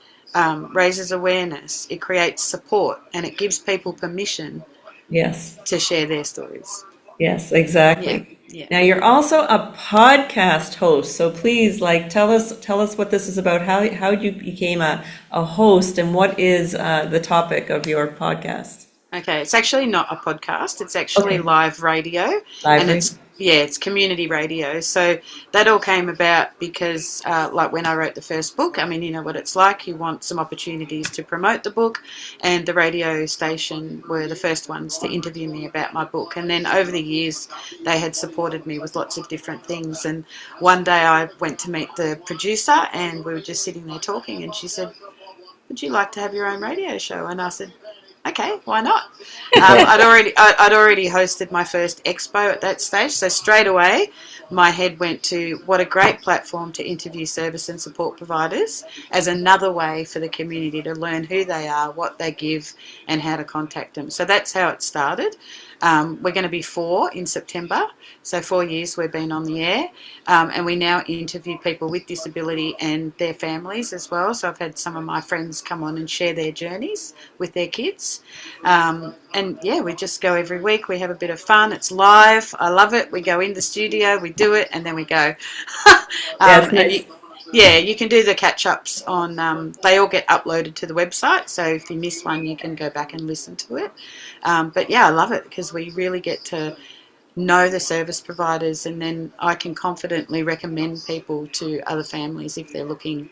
S1: raises awareness, it creates support, and it gives people permission
S2: Yes.
S1: to share their stories.
S2: Yes,
S1: Yeah,
S2: exactly.
S1: yeah.
S2: Now you're also a podcast host, so please tell us what this is about, how you became a host and what is the topic of your podcast.
S1: Okay, it's actually not a podcast. It's actually
S2: Okay.
S1: live radio, and
S2: Library.
S1: it's community radio. So that all came about because, like when I wrote the first book, I mean, you know what it's like. You want some opportunities to promote the book, and the radio station were the first ones to interview me about my book. And then over the years, they had supported me with lots of different things. And one day I went to meet the producer, and we were just sitting there talking, and she said, "Would you like to have your own radio show?" And I said, "Okay, why not?" I'd already hosted my first expo at that stage, so straight away my head went to what a great platform to interview service and support providers as another way for the community to learn who they are, what they give, and how to contact them. So that's how it started. We're going to be 4 in September, so 4 years we've been on the air, and we now interview people with disability and their families as well. So I've had some of my friends come on and share their journeys with their kids. And yeah, we just go every week. We have a bit of fun. It's live. I love it. We go in the studio, we do it, and then we go.
S2: Yes,
S1: And
S2: nice.
S1: yeah, you can do the catch ups on. They all get uploaded to the website, so if you miss one, you can go back and listen to it. But yeah, I love it because we really get to know the service providers, and then I can confidently recommend people to other families if they're looking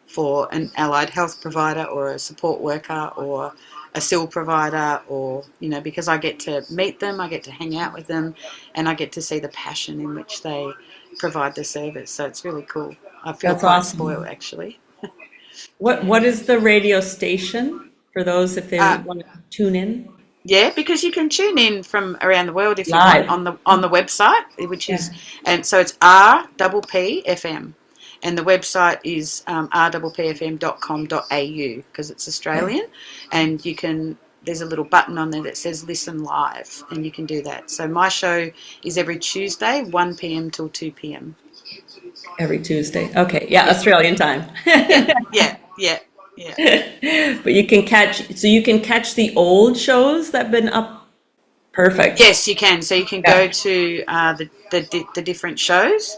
S1: for an allied health provider or a support worker or a SIL provider, or because I get to meet them, I get to hang out with them, and I get to see the passion in which they provide the service. So it's really cool. I feel
S2: That's
S1: quite spoiled,
S2: awesome.
S1: actually.
S2: What is the radio station for those if they
S1: Uh,
S2: want to tune in?
S1: Yeah, because you can tune in from around the world if you want
S2: Live.
S1: on the website, which is,
S2: Yeah.
S1: and so it's RPPFM, and the website is rppfm.com.au because it's
S2: Okay.
S1: Australian, and you can. There's a little button on there that says "Listen Live," and you can do that. So my show is every Tuesday, 1 p.m. till 2 p.m.
S2: Every Tuesday. Okay. Yeah,
S1: Yeah,
S2: Australian time.
S1: yeah, yeah, yeah, yeah.
S2: But you can catch the old shows that have been up. Perfect.
S1: Yes, you can. So you can go
S2: Yeah.
S1: to the different shows,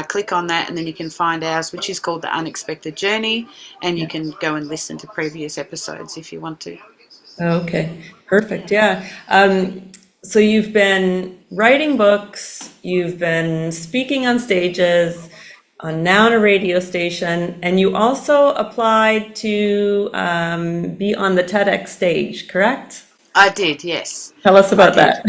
S1: click on that, and then you can find ours, which is called The Unexpected Journey, and you
S2: Yeah.
S1: can go and listen to previous episodes if you want to.
S2: Okay. Perfect.
S1: Yeah.
S2: Yeah. So you've been writing books, you've been speaking on stages, on now on a radio station, and you also applied to be on the TEDx stage, correct?
S1: I did, yes.
S2: Tell us
S1: I
S2: about
S1: did.
S2: that.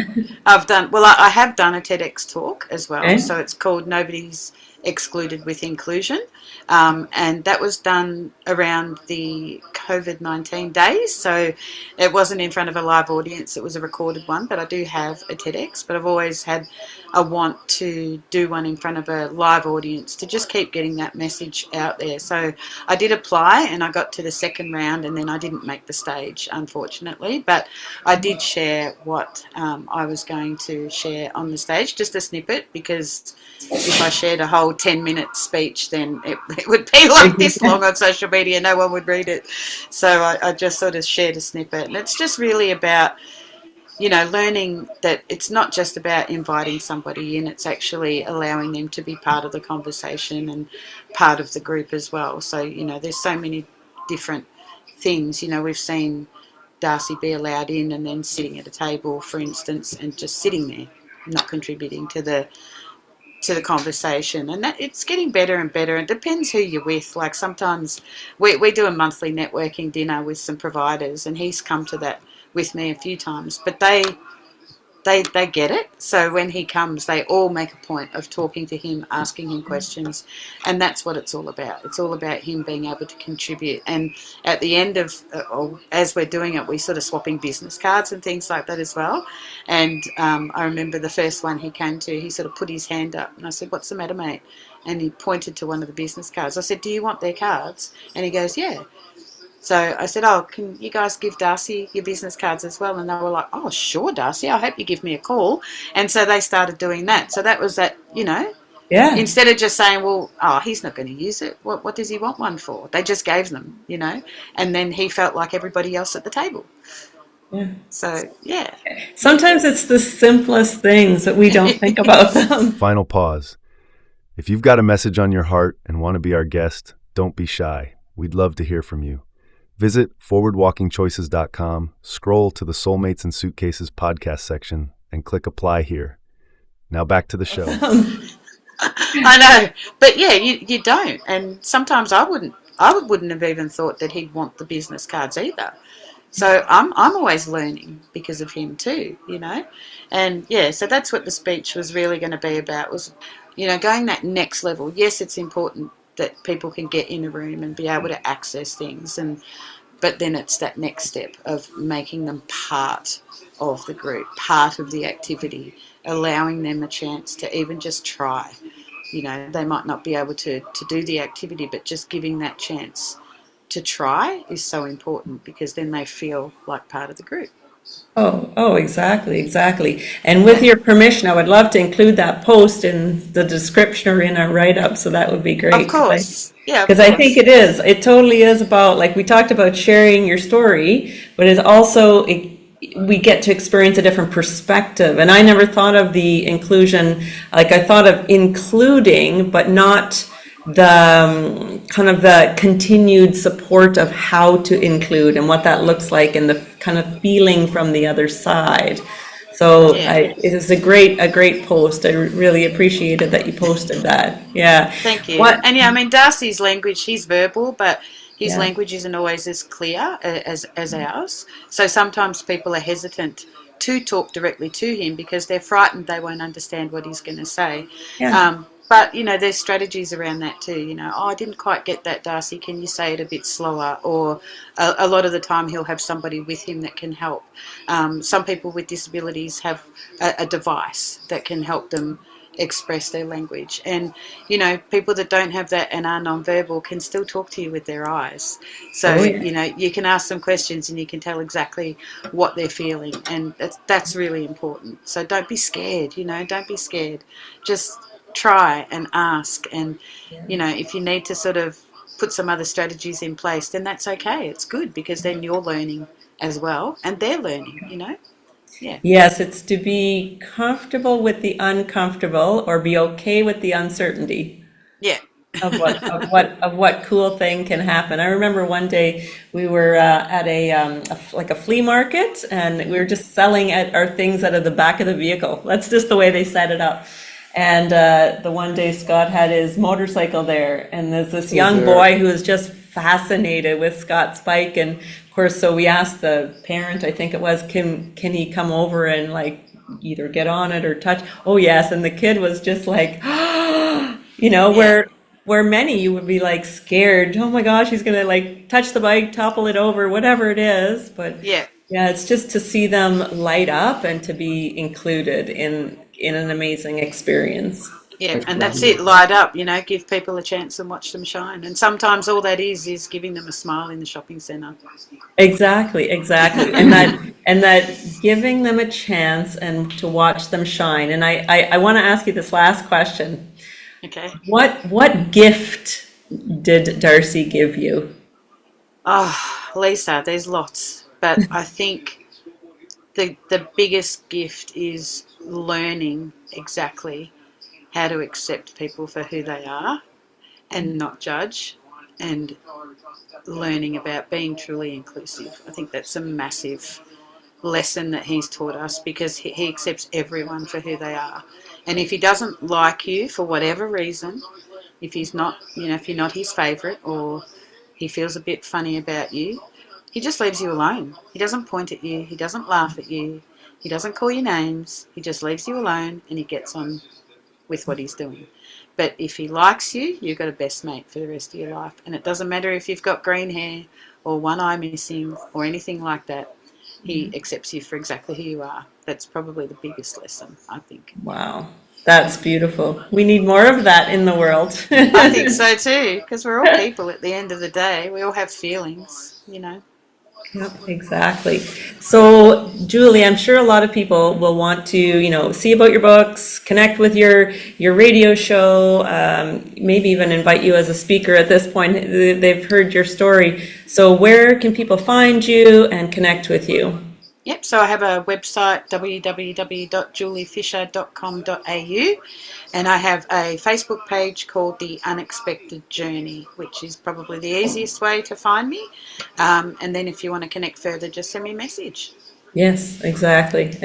S1: I have done a TEDx talk as well.
S2: Okay.
S1: So it's called Nobody's Excluded with Inclusion. And that was done around the COVID-19 days. So it wasn't in front of a live audience, it was a recorded one. But I do have a TEDx, but I've always had a want to do one in front of a live audience to just keep getting that message out there. So I did apply and I got to the second round, and then I didn't make the stage, unfortunately. But I did share what I was going to share on the stage, just a snippet, because if I shared a whole 10-minute speech, then it would be like this long on social media. No one would read it. So I just sort of shared a snippet. And it's just really about, learning that it's not just about inviting somebody in, it's actually allowing them to be part of the conversation and part of the group as well. So, there's so many different things. We've seen Darcy be allowed in and then sitting at a table, for instance, and just sitting there, not contributing to the conversation. And that it's getting better and better. It depends who you're with. Like sometimes we do a monthly networking dinner with some providers, and he's come to that with me a few times. But they they get it. So when he comes, they all make a point of talking to him, asking him questions, and that's what it's all about. It's all about him being able to contribute. And at the end of, or as we're doing it, we sort of swapping business cards and things like that as well. And I remember the first one he came to, he sort of put his hand up, and I said, "What's the matter, mate?" And he pointed to one of the business cards. I said, "Do you want their cards?" And he goes, "Yeah." So I said, "Oh, can you guys give Darcy your business cards as well?" And they were like, "Oh, sure, Darcy, I hope you give me a call." And so they started doing that. So that was that,
S2: Yeah.
S1: instead of just saying, "Well, oh, he's not going to use it. What does he want one for?" They just gave them, and then he felt like everybody else at the table.
S2: Yeah.
S1: So, yeah.
S2: Sometimes it's the simplest things that we don't think about them.
S4: Final pause. If you've got a message on your heart and want to be our guest, don't be shy. We'd love to hear from you. Visit forwardwalkingchoices.com, scroll to the Soulmates and Suitcases podcast section, and click apply here. Now back to the show.
S1: I know. But yeah, you don't. And sometimes I wouldn't have even thought that he'd want the business cards either. So I'm always learning because of him too, And yeah, so that's what the speech was really going to be about, was, going that next level. Yes, it's important that people can get in a room and be able to access things, but then it's that next step of making them part of the group, part of the activity, allowing them a chance to even just try. They might not be able to do the activity, but just giving that chance to try is so important, because then they feel like part of the group.
S2: Oh, exactly. And with your permission, I would love to include that post in the description or in our write-up, so that would be great.
S1: Of course.
S2: Because I think it totally is about, like we talked about, sharing your story, but it's also, we get to experience a different perspective. And I never thought of the inclusion, like I thought of including, but not the kind of the continued support of how to include and what that looks like, and the kind of feeling from the other side. So it is a great post. I really appreciated that you posted that. Yeah.
S1: Thank you. And yeah, I mean, Darcy's language, he's verbal, but his language isn't always as clear as ours. So sometimes people are hesitant to talk directly to him because they're frightened they won't understand what he's going to say.
S2: Yeah.
S1: But, there's strategies around that too. "Oh, I didn't quite get that, Darcy. Can you say it a bit slower?" Or a lot of the time he'll have somebody with him that can help. Some people with disabilities have a device that can help them express their language. And, people that don't have that and are nonverbal can still talk to you with their eyes. So, you can ask them questions and you can tell exactly what they're feeling. And that's really important. So don't be scared, don't be scared. Just try and ask. And, if you need to sort of put some other strategies in place, then that's okay. It's good, because then you're learning as well and they're learning, Yeah.
S2: Yes, it's to be comfortable with the uncomfortable, or be okay with the uncertainty
S1: Yeah.
S2: of what cool thing can happen. I remember one day we were at a flea market, and we were just selling our things out of the back of the vehicle. That's just the way they set it up. And the one day Scott had his motorcycle there, and there's this young boy who was just fascinated with Scott's bike. And of course, so we asked the parent, I think it was, can he come over and like either get on it or touch? Oh yes. And the kid was just like, where many you would be like scared. Oh my gosh, he's gonna like touch the bike, topple it over, whatever it is. But yeah, it's just to see them light up and to be included in an amazing experience.
S1: Yeah, and that's it, light up, give people a chance and watch them shine. And sometimes all that is giving them a smile in the shopping centre.
S2: Exactly. And that giving them a chance and to watch them shine. And I want to ask you this last question.
S1: Okay.
S2: What gift did Darcy give you?
S1: Oh, Lisa, there's lots. But I think the biggest gift is learning exactly how to accept people for who they are and not judge, and learning about being truly inclusive. I think that's a massive lesson that he's taught us, because he accepts everyone for who they are. And if he doesn't like you for whatever reason, if he's not, if you're not his favourite, or he feels a bit funny about you, he just leaves you alone. He doesn't point at you. He doesn't laugh at you. He doesn't call you names. He just leaves you alone and he gets on with what he's doing. But if he likes you, you've got a best mate for the rest of your life. And it doesn't matter if you've got green hair or one eye missing or anything like that. He accepts you for exactly who you are. That's probably the biggest lesson, I think.
S2: Wow. That's beautiful. We need more of that in the world.
S1: I think so too, because we're all people at the end of the day. We all have feelings, you know.
S2: Yep, exactly. So, Julie, I'm sure a lot of people will want to, see about your books, connect with your radio show, maybe even invite you as a speaker at this point. They've heard your story. So, where can people find you and connect with you?
S1: Yep, so I have a website, www.juliefisher.com.au, and I have a Facebook page called The Unexpected Journey, which is probably the easiest way to find me. And then if you want to connect further, just send me a message.
S2: Yes, exactly.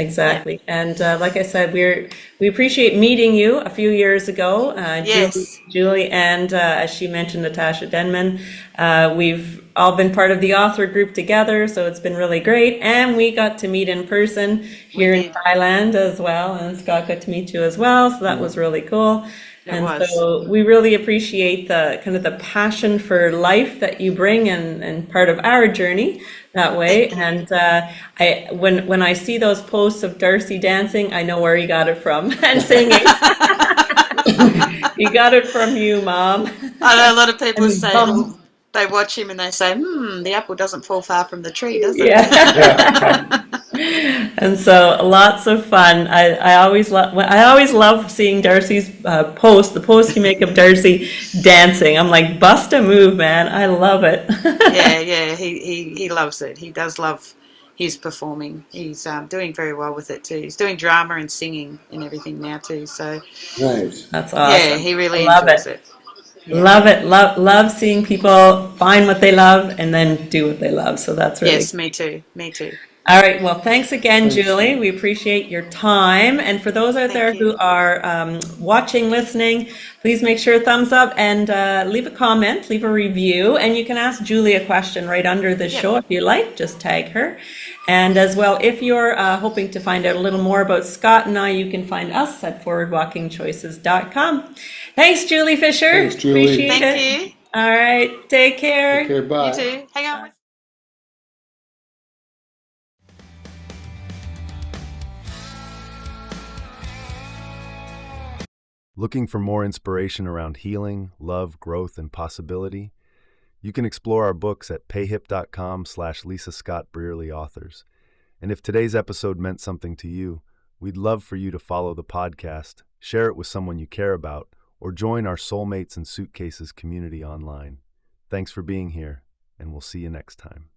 S2: And like I said, we appreciate meeting you a few years ago,
S1: Yes.
S2: Julie, and as she mentioned, Natasha Denman. We've all been part of the author group together, so it's been really great. And we got to meet in person here in Thailand as well, and Scott got to meet you as well, so that was really cool. So we really appreciate the kind of the passion for life that you bring and part of our journey that way. And when I see those posts of Darcy dancing, I know where he got it from and singing. He got it from you, Mom.
S1: I know a lot of people say, they watch him and they say, the apple doesn't fall far from the tree, does it?
S2: Yeah. And so lots of fun. I always love seeing Darcy's post, the post you make of Darcy dancing. I'm like, bust a move, man. I love it.
S1: Yeah, he loves it. He does love his performing. He's doing very well with it too. He's doing drama and singing and everything now too. So
S3: Nice.
S2: That's awesome.
S1: yeah, he really
S2: love
S1: enjoys it. Yeah.
S2: Love it. Love seeing people find what they love and then do what they love. So that's really
S1: Yes, me too.
S2: All right. Well, thanks again, Julie. We appreciate your time. And for those out there who are watching, listening, please make sure thumbs up and leave a comment, leave a review. And you can ask Julie a question right under the show if you like. Just tag her. And as well, if you're hoping to find out a little more about Scott and I, you can find us at forwardwalkingchoices.com. Thanks, Julie Fisher.
S3: Thanks, Julie.
S2: Appreciate it.
S1: Thank you.
S2: All right. Take care.
S3: Take care, bye.
S1: You too. Hang on.
S4: Looking for more inspiration around healing, love, growth, and possibility? You can explore our books at payhip.com/Lisa Scott Brearley Authors. And if today's episode meant something to you, we'd love for you to follow the podcast, share it with someone you care about, or join our Soulmates and Suitcases community online. Thanks for being here, and we'll see you next time.